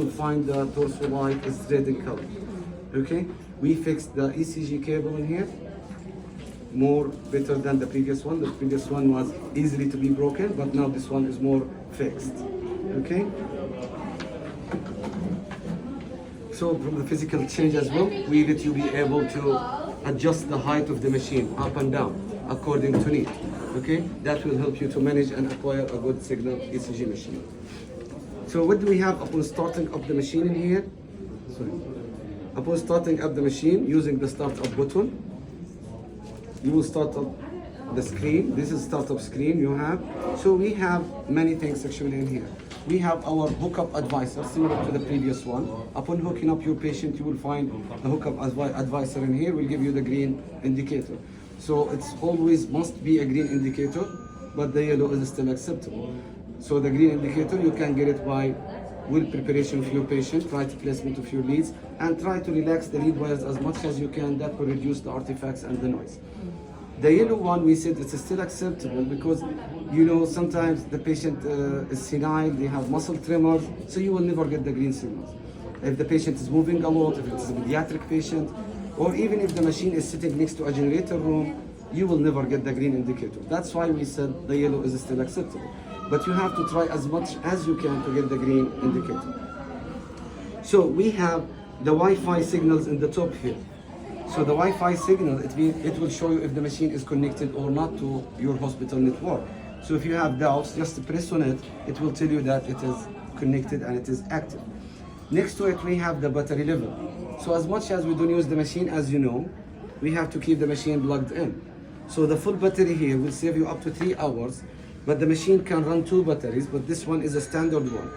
You'll find the torso light is red in color. Okay, we fixed the ECG cable in here more better than the previous one. The previous one was easily to be broken, but now this one is more fixed. Okay. So from the physical change as well, we let you be able to adjust the height of the machine up and down according to need. Okay, that will help you to manage and acquire a good signal ECG machine. So what do we have upon starting up the machine in here? Sorry. Upon starting up the machine using the startup button, you will start up the screen. This is startup screen you have. So we have many things actually in here. We have our hookup advisor similar to the previous one. Upon hooking up your patient, you will find the hookup advisor in here will give you the green indicator. So it's always must be a green indicator, but the yellow is still acceptable. So the green indicator, you can get it by will preparation of your patient, right placement of your leads, and try to relax the lead wires as much as you can. That will reduce the artifacts and the noise. The yellow one, we said it's still acceptable because, you know, sometimes the patient is senile, they have muscle tremors, so you will never get the green signals. If the patient is moving a lot, if it's a pediatric patient, or even if the machine is sitting next to a generator room, you will never get the green indicator. That's why we said the yellow is still acceptable. But you have to try as much as you can to get the green indicator. So we have the Wi-Fi signals in the top here. So the Wi-Fi signal, it will show you if the machine is connected or not to your hospital network. So if you have doubts, just press on it. It will tell you that it is connected and it is active. Next to it, we have the battery level. So as much as we don't use the machine, as you know, we have to keep the machine plugged in. So the full battery here will save you up to 3 hours, but the machine can run 2 batteries, but this one is a standard one.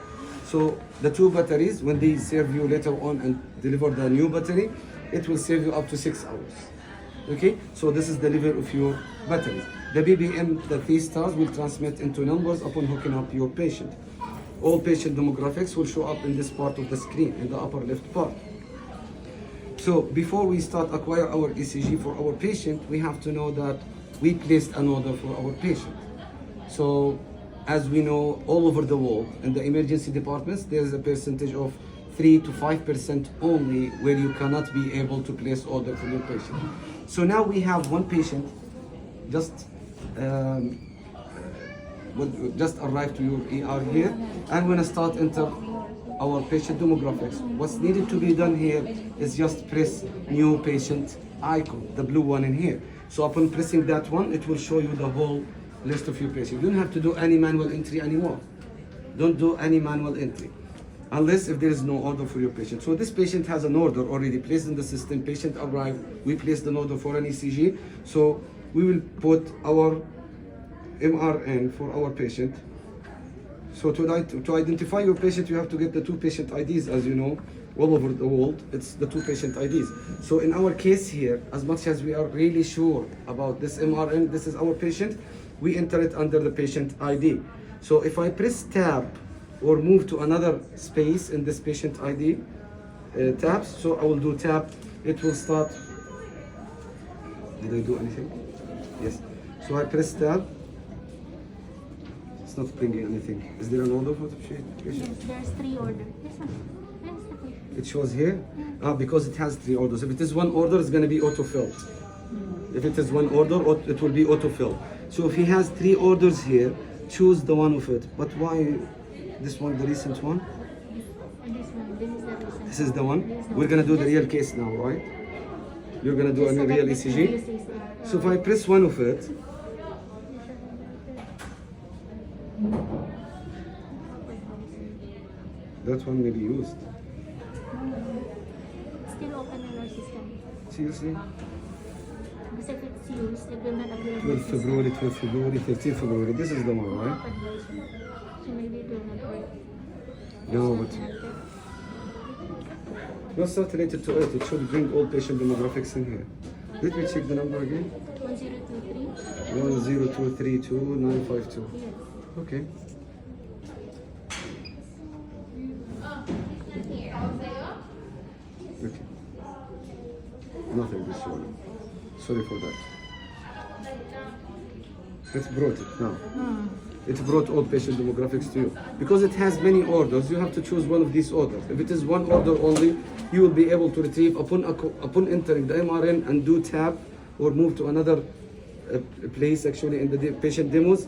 So the 2 batteries, when they serve you later on and deliver the new battery, it will save you up to 6 hours. Okay, so this is the level of your batteries. The BBM, the 3 stars, will transmit into numbers upon hooking up your patient. All patient demographics will show up in this part of the screen, in the upper left part. So before we start acquire our ECG for our patient, we have to know that we placed an order for our patient. So as we know, all over the world, in the emergency departments, there's a percentage of 3 to 5% only where you cannot be able to place order for your patient. So now we have one patient just arrived to your ER here, and we're gonna start enter our patient demographics. What's needed to be done here is just press new patient icon, the blue one in here. So upon pressing that one, it will show you the whole list of your patients. You don't have to do any manual entry anymore. Don't do any manual entry unless if there is no order for your patient. So this patient has an order already placed in the system. Patient arrived, we placed an order for an ECG. So we will put our MRN for our patient. So to identify your patient, you have to get the 2 patient IDs, as you know, all over the world. It's the 2 patient IDs. So in our case here, as much as we are really sure about this MRN, this is our patient, we enter it under the patient ID. So if I press tab or move to another space in this patient ID tabs, so I will do tab, it will start. Did I do anything? Yes. So I press tab. It's not bringing anything. Is there an order for the patient? Yes, there's 3 orders. Yes, sir. Yes, sir. It shows here? Because it has 3 orders. If it is 1 order, it's going to be auto-filled. If it is 1 order, it will be auto-filled. So if he has 3 orders here, choose the one of it. But why this one, the recent one? This one, this is the recent. This is the one? We're going to do the real case now, right? You're going to do a real ECG? So if I press one of it, that one may be used. It's still open in our system. Seriously? Because if it's used, it will not appear. 12 February, 12 February, 13 February. This is the one, right? So maybe it will not work. No, but not not related to it. It should bring all patient demographics in here. Let me check the number again. 1023. 10232 Yes. Okay. Okay. Nothing this one. Sorry for that. Let's brought it now. it brought all patient demographics to you. Because it has many orders, you have to choose one of these orders. If it is one order only, you will be able to retrieve upon entering the MRN and do tab or move to another place actually in the patient demos,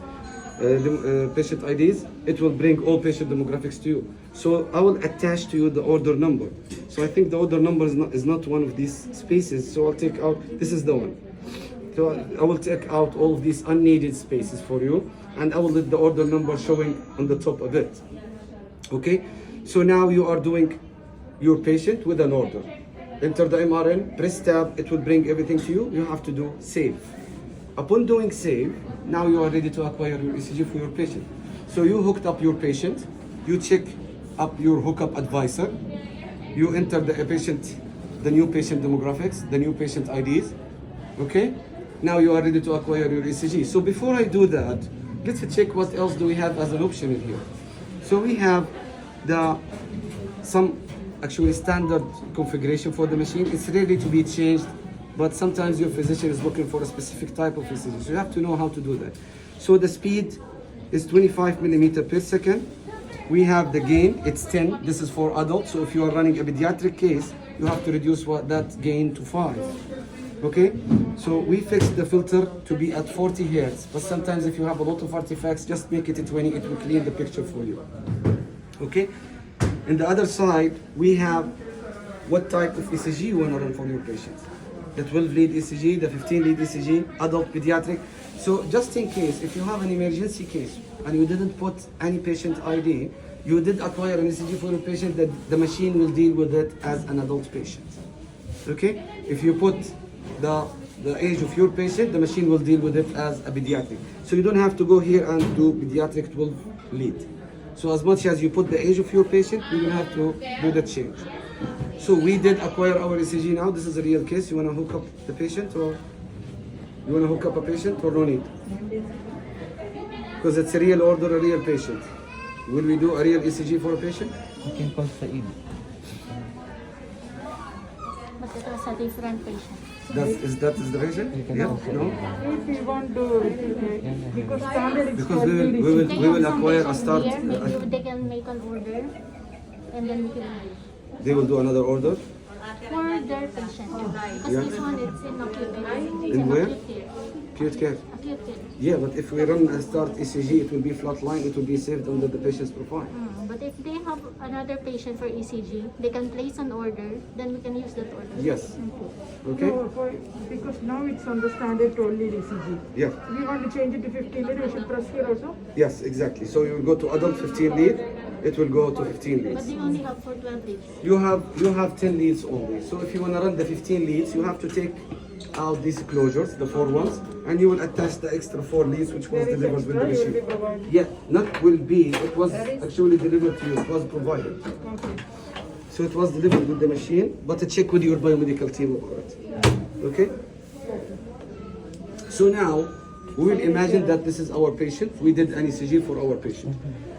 patient IDs, it will bring all patient demographics to you. So I will attach to you the order number. So I think the order number is not one of these spaces. So I'll take out, this is the one. So I will take out all of these unneeded spaces for you, and I will let the order number showing on the top of it. Okay, so now you are doing your patient with an order. Enter the MRN, press tab, it will bring everything to you. You have to do save. Upon doing save, now you are ready to acquire your ECG for your patient. So you hooked up your patient, you check up your hookup advisor, you enter the patient, the new patient demographics, the new patient IDs, okay? Now you are ready to acquire your ECG. So before I do that, let's check what else do we have as an option in here. So we have some actually standard configuration for the machine. It's ready to be changed, but sometimes your physician is looking for a specific type of ECG. So you have to know how to do that. So the speed is 25 millimeter per second. We have the gain, it's 10. This is for adults. So if you are running a pediatric case, you have to reduce that gain to 5. Okay, so we fixed the filter to be at 40 Hertz, but sometimes if you have a lot of artifacts, just make it at 20, it will clean the picture for you. Okay, in the other side, we have what type of ECG you want to run for your patients. The 12 lead ECG, the 15 lead ECG, adult, pediatric. So just in case, if you have an emergency case and you didn't put any patient ID, you did acquire an ECG for your patient, that the machine will deal with it as an adult patient. Okay, if you put the age of your patient, the machine will deal with it as a pediatric. So you don't have to go here and do pediatric 12 lead. So as much as you put the age of your patient, you don't have to do the change. So we did acquire our ECG now. This is a real case. You want to hook up the patient, or you want to hook up a patient, or no need? Because it's a real order, a real patient. Will we do a real ECG for a patient? You can call Said. But it was a different patient. That is the patient? You can Yeah? also- No? If we want to, because standard is Because 12 lead we ECG. will acquire a start. Here, maybe they can make an order, and then we can They will do another order. for their patient. Because Yeah. this one, it's in acute care. It's In an where? acute care. Acute care. Acute care. Yeah, but if we run a start ECG, it will be flat line. It will be saved under the patient's profile. But if they have another patient for ECG, they can place an order, then we can use that order. Yes. Okay. No, because now it's on the standard 12 lead ECG. Yeah. We want to change it to 15 lead, we should press here also. Yes, exactly. So you will go to adult 15 lead. It will go to 15 But leads. they only have for 12 leads. You have 10 leads only. So if you want to run the 15 leads, you have to take out these closures, the 4 ones, and you will attach the extra 4 leads which was There is delivered with the extra, you will be machine. provided. Yeah, not will be. It was actually delivered to you. It was provided. Okay. So it was delivered with the machine, but check with your biomedical team about it. Okay? So now, we will imagine that this is our patient. We did an ECG for our patient.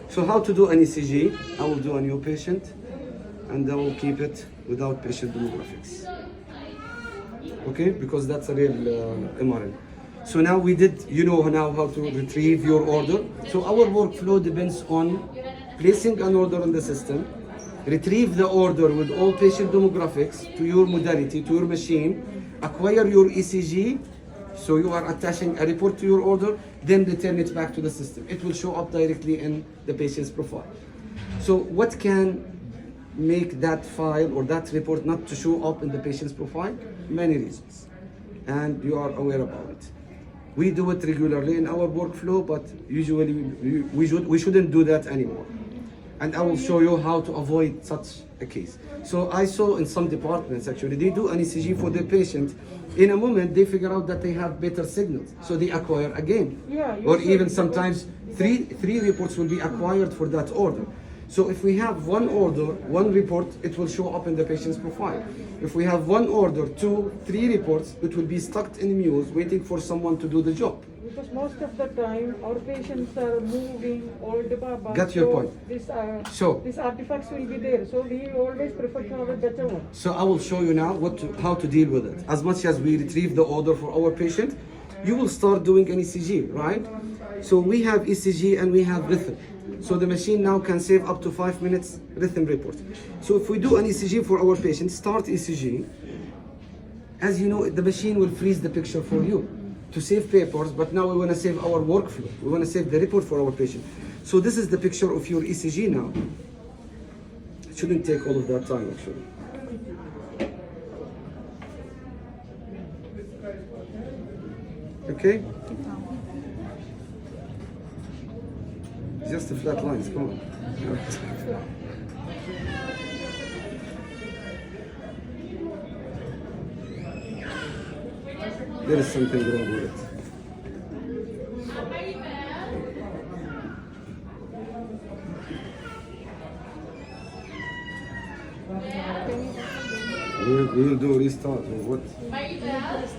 So how to do an ECG? I will do a new patient, and I will keep it without patient demographics. Okay? Because that's a real MRN. So now we did, you know now how to retrieve your order. So our workflow depends on placing an order on the system, retrieve the order with all patient demographics to your modality, to your machine, acquire your ECG, so you are attaching a report to your order, then return it back to the system. It will show up directly in the patient's profile. So what can make that file or that report not to show up in the patient's profile? Many reasons, and you are aware about it. We do it regularly in our workflow, but usually we shouldn't do that anymore. And I will show you how to avoid such a case. So I saw in some departments actually, they do an ECG for their patient. In a moment, they figure out that they have better signals, so they acquire again. Yeah, you Or should, even because- sometimes three reports will be acquired for that order. So if we have one order, one report, it will show up in the patient's profile. If we have one order, 2, 3 reports, it will be stuck in Muse waiting for someone to do the job. Because most of the time, our patients are moving, all departments. Got your so point. So- these artifacts will be there. So we always prefer to have a better one. So I will show you now how to deal with it. As much as we retrieve the order for our patient, you will start doing an ECG, right? So we have ECG and we have rhythm. So the machine now can save up to 5 minutes rhythm report. So if we do an ECG for our patient, start ECG, as you know, the machine will freeze the picture for you to save papers, but now we want to save our workflow. We want to save the report for our patient. So this is the picture of your ECG now. It shouldn't take all of that time actually. Okay? Just the flat lines, come on. There is something wrong with it. We will do restart or what?